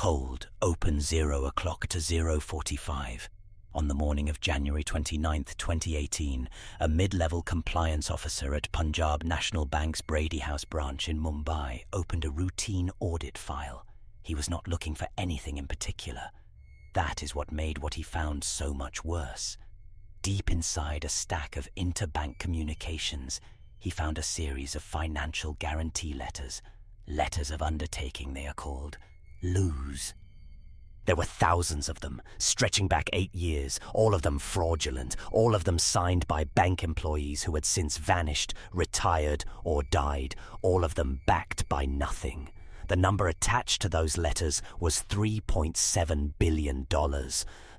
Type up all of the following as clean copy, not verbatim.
Cold, open 0 o'clock to 0:45. On the morning of January 29, 2018, a mid-level compliance officer at Punjab National Bank's Brady House branch in Mumbai opened a routine audit file. He was not looking for anything in particular. That is what made what he found so much worse. Deep inside a stack of interbank communications, he found a series of financial guarantee letters. Letters of undertaking, they are called. Lose. There were thousands of them, stretching back 8 years, all of them fraudulent, all of them signed by bank employees who had since vanished, retired, or died, all of them backed by nothing. The number attached to those letters was $3.7 billion.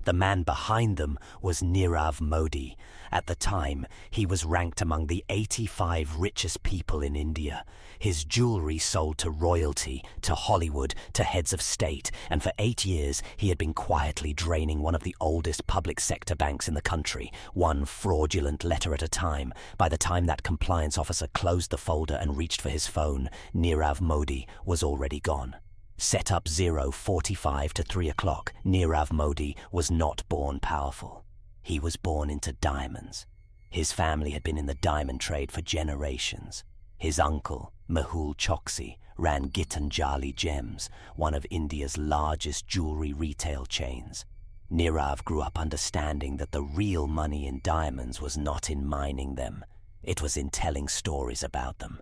The man behind them was Nirav Modi. At the time, he was ranked among the 85 richest people in India. His jewelry sold to royalty, to Hollywood, to heads of state, and for 8 years he had been quietly draining one of the oldest public sector banks in the country, one fraudulent letter at a time. By the time that compliance officer closed the folder and reached for his phone, Nirav Modi was already gone. Set up 0:45 to 3 o'clock, Nirav Modi was not born powerful. He was born into diamonds. His family had been in the diamond trade for generations. His uncle, Mehul Choksi, ran Gitanjali Gems, one of India's largest jewelry retail chains. Nirav grew up understanding that the real money in diamonds was not in mining them. It was in telling stories about them.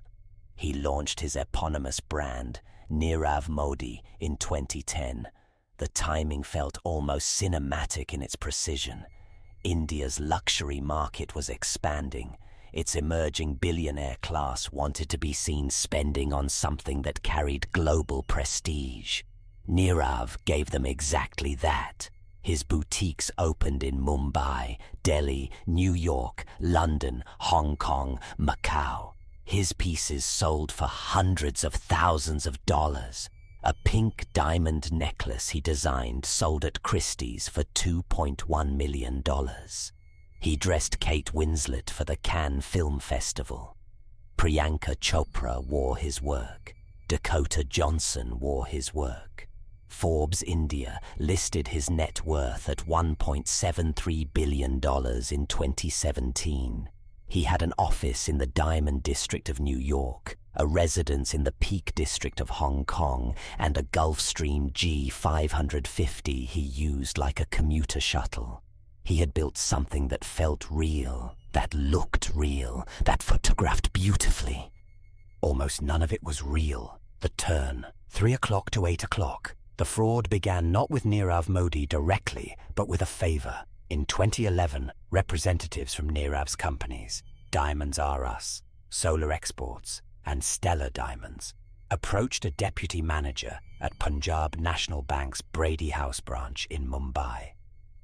He launched his eponymous brand, Nirav Modi, in 2010. The timing felt almost cinematic in its precision. India's luxury market was expanding. Its emerging billionaire class wanted to be seen spending on something that carried global prestige. Nirav gave them exactly that. His boutiques opened in Mumbai, Delhi, New York, London, Hong Kong, Macau. His pieces sold for hundreds of thousands of dollars. A pink diamond necklace he designed sold at Christie's for $2.1 million. He dressed Kate Winslet for the Cannes Film Festival. Priyanka Chopra wore his work. Dakota Johnson wore his work. Forbes India listed his net worth at $1.73 billion in 2017. He had an office in the Diamond District of New York, a residence in the Peak District of Hong Kong, and a Gulfstream G550 he used like a commuter shuttle. He had built something that felt real, that looked real, that photographed beautifully. Almost none of it was real. The turn, 3 o'clock to 8 o'clock. The fraud began not with Nirav Modi directly, but with a favor. In 2011, representatives from Nirav's companies, Diamonds R Us, Solar Exports, and Stellar Diamonds, approached a deputy manager at Punjab National Bank's Brady House branch in Mumbai.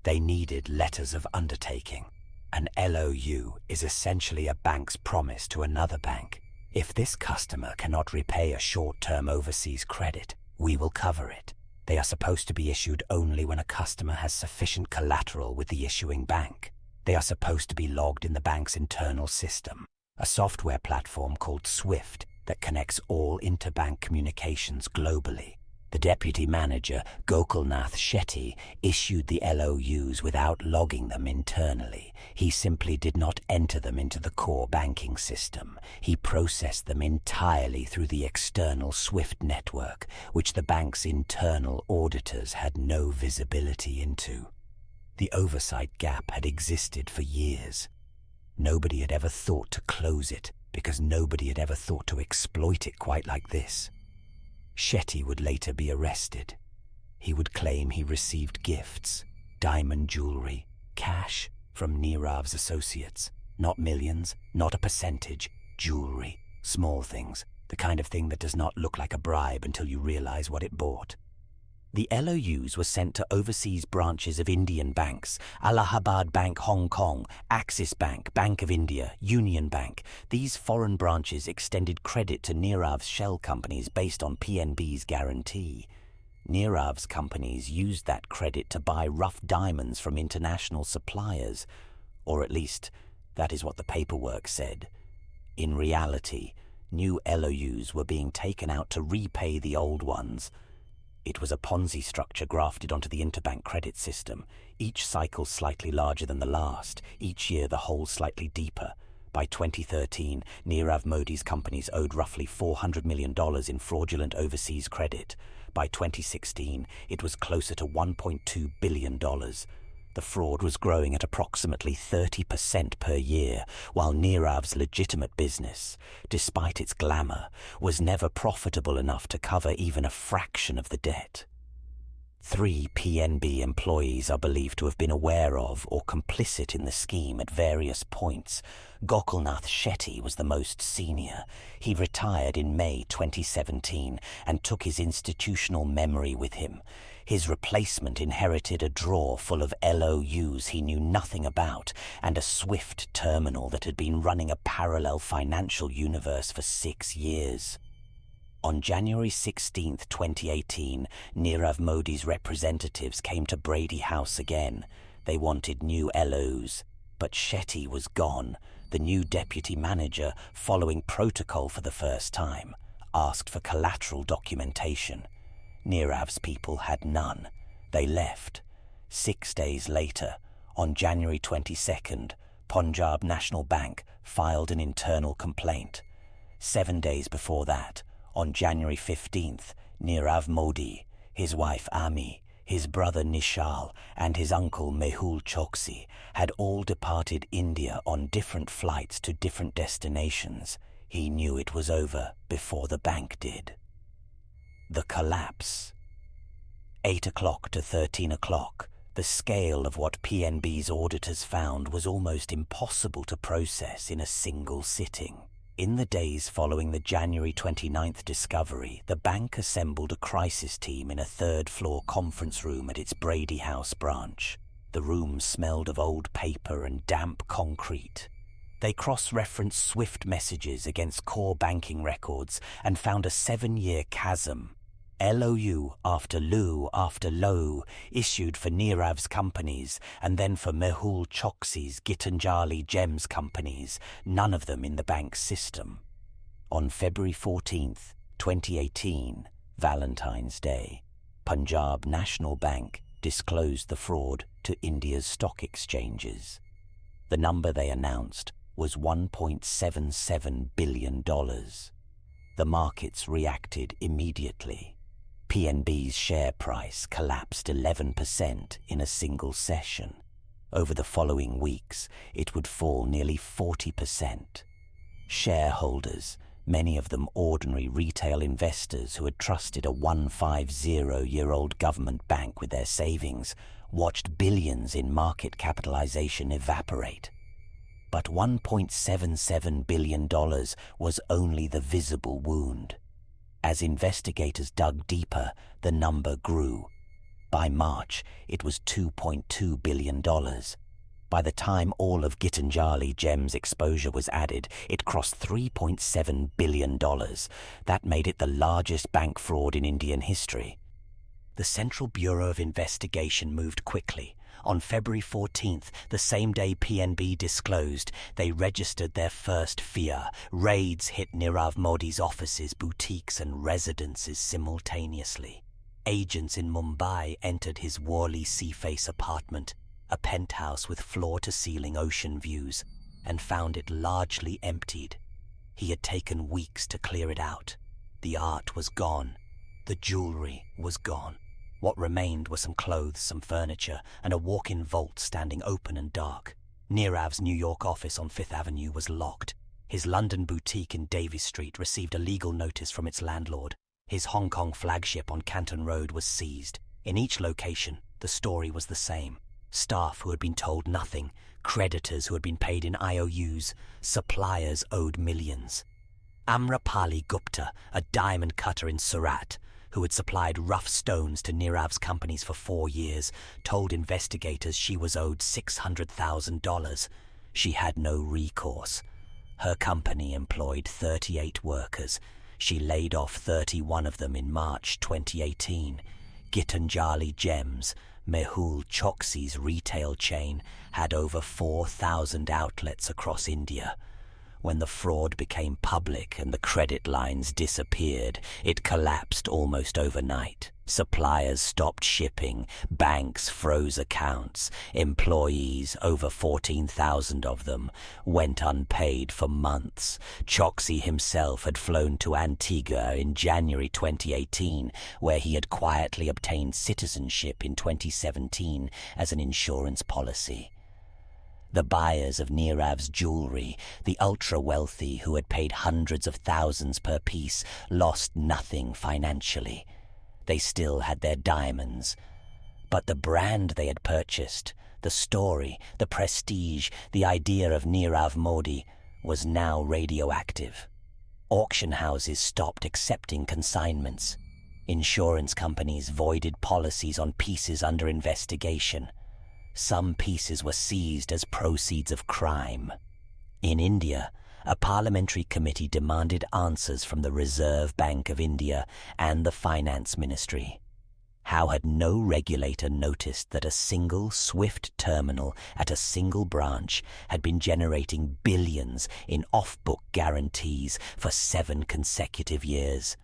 They needed letters of undertaking. An LOU is essentially a bank's promise to another bank. If this customer cannot repay a short-term overseas credit, we will cover it. They are supposed to be issued only when a customer has sufficient collateral with the issuing bank. They are supposed to be logged in the bank's internal system, a software platform called SWIFT that connects all interbank communications globally. The deputy manager, Gokulnath Shetty, issued the LOUs without logging them internally. He simply did not enter them into the core banking system. He processed them entirely through the external SWIFT network, which the bank's internal auditors had no visibility into. The oversight gap had existed for years. Nobody had ever thought to close it, because nobody had ever thought to exploit it quite like this. Shetty would later be arrested. He would claim he received gifts, diamond jewelry, cash from Nirav's associates. Not millions, not a percentage, jewelry, small things, the kind of thing that does not look like a bribe until you realize what it bought. The LOUs were sent to overseas branches of Indian banks, Allahabad Bank Hong Kong, Axis Bank, Bank of India, Union Bank. These foreign branches extended credit to Nirav's shell companies based on PNB's guarantee. Nirav's companies used that credit to buy rough diamonds from international suppliers, or at least that is what the paperwork said. In reality, new LOUs were being taken out to repay the old ones. It was a Ponzi structure grafted onto the interbank credit system, each cycle slightly larger than the last, each year the hole slightly deeper. By 2013, Nirav Modi's companies owed roughly $400 million in fraudulent overseas credit. By 2016, it was closer to $1.2 billion. The fraud was growing at approximately 30% per year, while Nirav's legitimate business, despite its glamour, was never profitable enough to cover even a fraction of the debt. 3 PNB employees are believed to have been aware of or complicit in the scheme at various points. Gokulnath Shetty was the most senior. He retired in May 2017 and took his institutional memory with him. His replacement inherited a drawer full of LOUs he knew nothing about and a SWIFT terminal that had been running a parallel financial universe for 6 years. On January 16, 2018, Nirav Modi's representatives came to Brady House again. They wanted new LOs, but Shetty was gone. The new deputy manager, following protocol for the first time, asked for collateral documentation. Nirav's people had none. They left. 6 days later, on January 22nd, Punjab National Bank filed an internal complaint. 7 days before that, on January 15th, Nirav Modi, his wife Ami, his brother Nishal, and his uncle Mehul Choksi had all departed India on different flights to different destinations. He knew it was over before the bank did. The collapse. 8 o'clock to 13 o'clock, the scale of what PNB's auditors found was almost impossible to process in a single sitting. In the days following the January 29th discovery, the bank assembled a crisis team in a third-floor conference room at its Brady House branch. The room smelled of old paper and damp concrete. They cross-referenced SWIFT messages against core banking records and found a 7-year chasm. LOU after LOU issued for Nirav's companies and then for Mehul Choksi's Gitanjali Gems companies, none of them in the bank's system. On February 14th, 2018, Valentine's Day, Punjab National Bank disclosed the fraud to India's stock exchanges. The number they announced was $1.77 billion. The markets reacted immediately. PNB's share price collapsed 11% in a single session. Over the following weeks, it would fall nearly 40%. Shareholders, many of them ordinary retail investors who had trusted a 150-year-old government bank with their savings, watched billions in market capitalization evaporate. But $1.77 billion was only the visible wound. As investigators dug deeper, the number grew. By March, it was $2.2 billion. By the time all of Gitanjali Gems' exposure was added, it crossed $3.7 billion. That made it the largest bank fraud in Indian history. The Central Bureau of Investigation moved quickly. On February 14th, the same day PNB disclosed, they registered their first FIA. Raids hit Nirav Modi's offices, boutiques and residences simultaneously. Agents in Mumbai entered his Worli Seaface apartment, a penthouse with floor-to-ceiling ocean views, and found it largely emptied. He had taken weeks to clear it out. The art was gone. The jewelry was gone. What remained were some clothes, some furniture, and a walk-in vault standing open and dark. Nirav's New York office on Fifth Avenue was locked. His London boutique in Davies Street received a legal notice from its landlord. His Hong Kong flagship on Canton Road was seized. In each location, the story was the same. Staff who had been told nothing, creditors who had been paid in IOUs, suppliers owed millions. Amrapali Gupta, a diamond cutter in Surat, who had supplied rough stones to Nirav's companies for 4 years, told investigators she was owed $600,000. She had no recourse. Her company employed 38 workers. She laid off 31 of them in March 2018. Gitanjali Gems, Mehul Choksi's retail chain, had over 4,000 outlets across India. When the fraud became public and the credit lines disappeared, it collapsed almost overnight. Suppliers stopped shipping, banks froze accounts, employees, over 14,000 of them, went unpaid for months. Choksi himself had flown to Antigua in January 2018, where he had quietly obtained citizenship in 2017 as an insurance policy. The buyers of Nirav's jewelry, the ultra-wealthy who had paid hundreds of thousands per piece, lost nothing financially. They still had their diamonds. But the brand they had purchased, the story, the prestige, the idea of Nirav Modi was now radioactive. Auction houses stopped accepting consignments. Insurance companies voided policies on pieces under investigation. Some pieces were seized as proceeds of crime. In India, a parliamentary committee demanded answers from the Reserve Bank of India and the Finance Ministry. How had no regulator noticed that a single SWIFT terminal at a single branch had been generating billions in off-book guarantees for 7 consecutive years?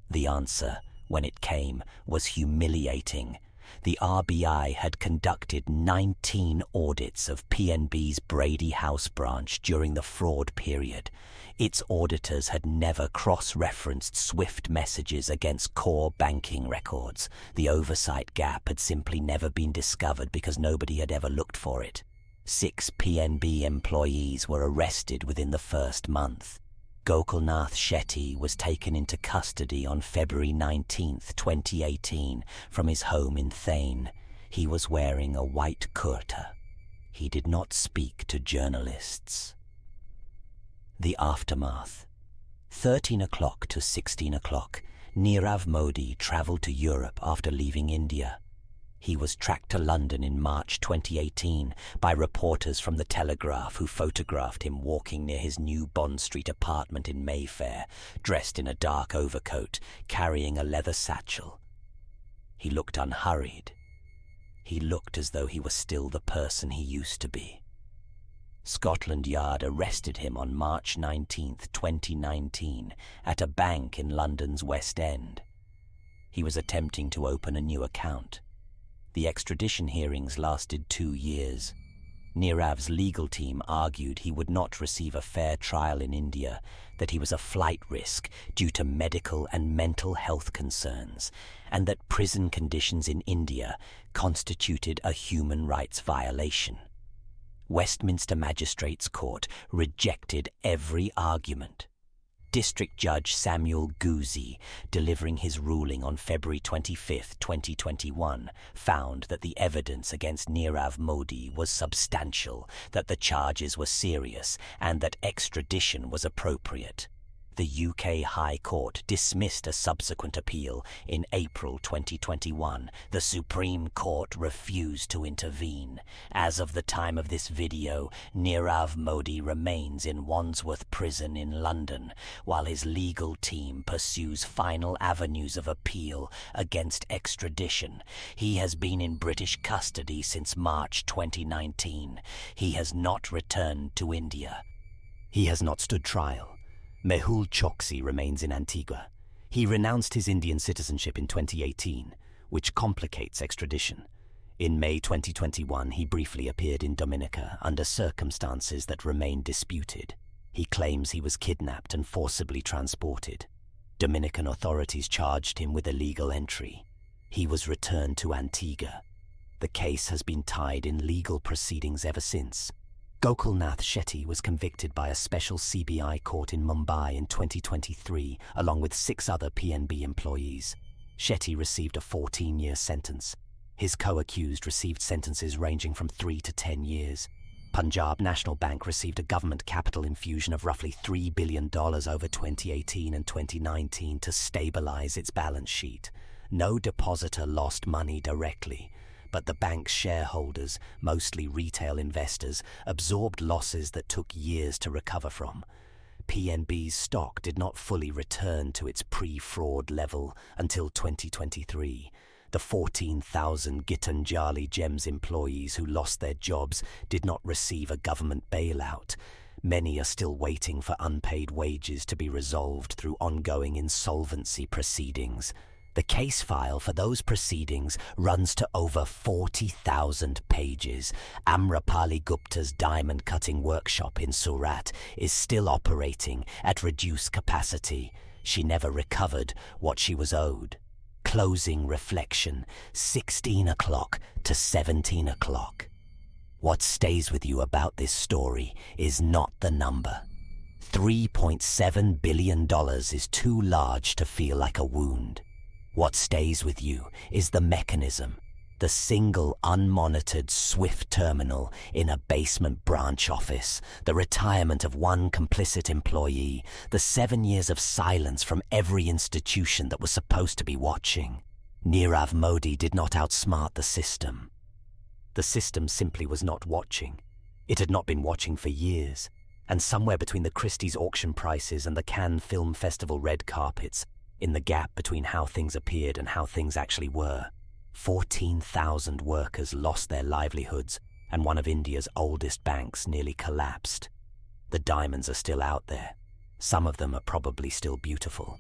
The answer, when it came, was humiliating. The RBI had conducted 19 audits of PNB's Brady House branch during the fraud period. Its auditors had never cross-referenced SWIFT messages against core banking records. The oversight gap had simply never been discovered because nobody had ever looked for it. 6 PNB employees were arrested within the first month. Gokulnath Shetty was taken into custody on February 19, 2018, from his home in Thane. He was wearing a white kurta. He did not speak to journalists. The aftermath. 13 o'clock to 16 o'clock, Nirav Modi travelled to Europe after leaving India. He was tracked to London in March 2018 by reporters from The Telegraph who photographed him walking near his new Bond Street apartment in Mayfair, dressed in a dark overcoat, carrying a leather satchel. He looked unhurried. He looked as though he was still the person he used to be. Scotland Yard arrested him on March 19, 2019, at a bank in London's West End. He was attempting to open a new account. The extradition hearings lasted 2 years. Nirav's legal team argued he would not receive a fair trial in India, that he was a flight risk due to medical and mental health concerns, and that prison conditions in India constituted a human rights violation. Westminster Magistrates Court rejected every argument. District Judge Samuel Guzzi, delivering his ruling on February 25, 2021, found that the evidence against Nirav Modi was substantial, that the charges were serious, and that extradition was appropriate. The UK High Court dismissed a subsequent appeal in April 2021. The Supreme Court refused to intervene. As of the time of this video, Nirav Modi remains in Wandsworth Prison in London, while his legal team pursues final avenues of appeal against extradition. He has been in British custody since March 2019. He has not returned to India. He has not stood trial. Mehul Choksi remains in Antigua. He renounced his Indian citizenship in 2018, which complicates extradition. In May 2021, he briefly appeared in Dominica under circumstances that remain disputed. He claims he was kidnapped and forcibly transported. Dominican authorities charged him with illegal entry. He was returned to Antigua. The case has been tied in legal proceedings ever since. Gokulnath Shetty was convicted by a special CBI court in Mumbai in 2023, along with 6 other PNB employees. Shetty received a 14-year sentence. His co-accused received sentences ranging from 3 to 10 years. Punjab National Bank received a government capital infusion of roughly $3 billion over 2018 and 2019 to stabilize its balance sheet. No depositor lost money directly, but the bank's shareholders, mostly retail investors, absorbed losses that took years to recover from. PNB's stock did not fully return to its pre-fraud level until 2023. The 14,000 Gitanjali Gems employees who lost their jobs did not receive a government bailout. Many are still waiting for unpaid wages to be resolved through ongoing insolvency proceedings. The case file for those proceedings runs to over 40,000 pages. Amrapali Gupta's diamond cutting workshop in Surat is still operating at reduced capacity. She never recovered what she was owed. Closing reflection, 16 o'clock to 17 o'clock. What stays with you about this story is not the number. $3.7 billion is too large to feel like a wound. What stays with you is the mechanism, the single unmonitored SWIFT terminal in a basement branch office, the retirement of one complicit employee, the 7 years of silence from every institution that was supposed to be watching. Nirav Modi did not outsmart the system. The system simply was not watching. It had not been watching for years, and somewhere between the Christie's auction prices and the Cannes Film Festival red carpets, in the gap between how things appeared and how things actually were, 14,000 workers lost their livelihoods and one of India's oldest banks nearly collapsed. The diamonds are still out there. Some of them are probably still beautiful.